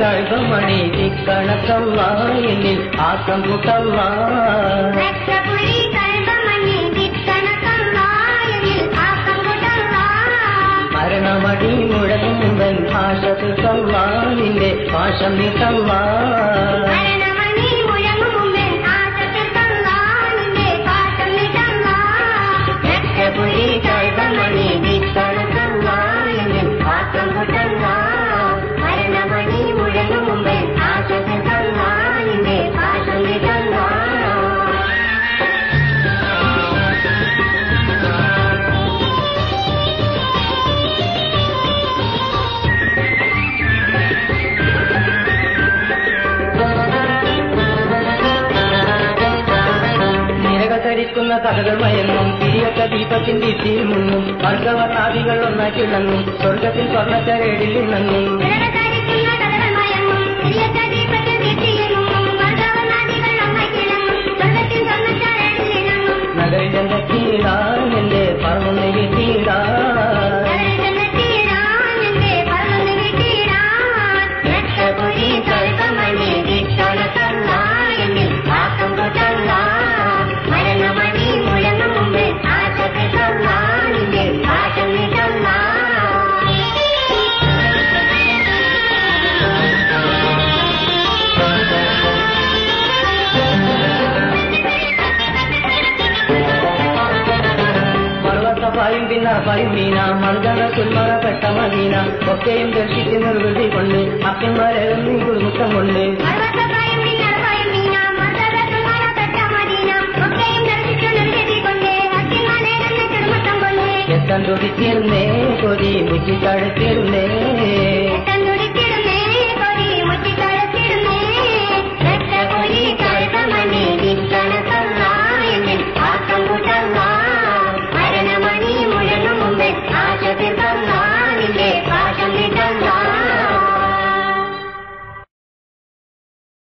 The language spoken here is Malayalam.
കഴുകമണി തിക്കണക്കല്ല എന്നിൽ ആക്കം കൂട്ടല്ല മരണമടി മുഴങ്ങുമ്പൻ ഭാഷ തീർക്കല്ല നിന്റെ ഭാഷം നീട്ടല്ല കഴുകമണി തിക്കണക്കല്ല എന്നിൽ ആക്കം കൂട്ടല്ല മരണമണി മുഴങ്ങുമ്പൻ ഭാഷ തീർക്കല്ല നിന്റെ ഭാഷം നീട്ടല്ല ധരിക്കുന്ന കഥകൾ മയങ്ങും തിരിയൊക്കെ ദീപത്തിൻ ദിശയിൽ മുങ്ങും വർഗവർണാദികൾ ഒന്നാക്കിളങ്ങും സ്വർഗത്തിൽ സ്വർണ്ണച്ചരേടിൽ ഇണങ്ങും നഗരിന്റെ തീരാൻ എന്റെ പറന്ന് വീട്ടിടാൻ മീന മർദ്ദന കുൽമറപ്പെട്ട മദീന ഒക്കെയും ദർശിച്ച് നിർവൃതി കൊണ്ട് അക്കന്മാരെ കുടുംബം കൊണ്ട് എത്താൻ തൊടിച്ചിരുന്നേ കൊതി മുറ്റി കടത്തിരുന്നേ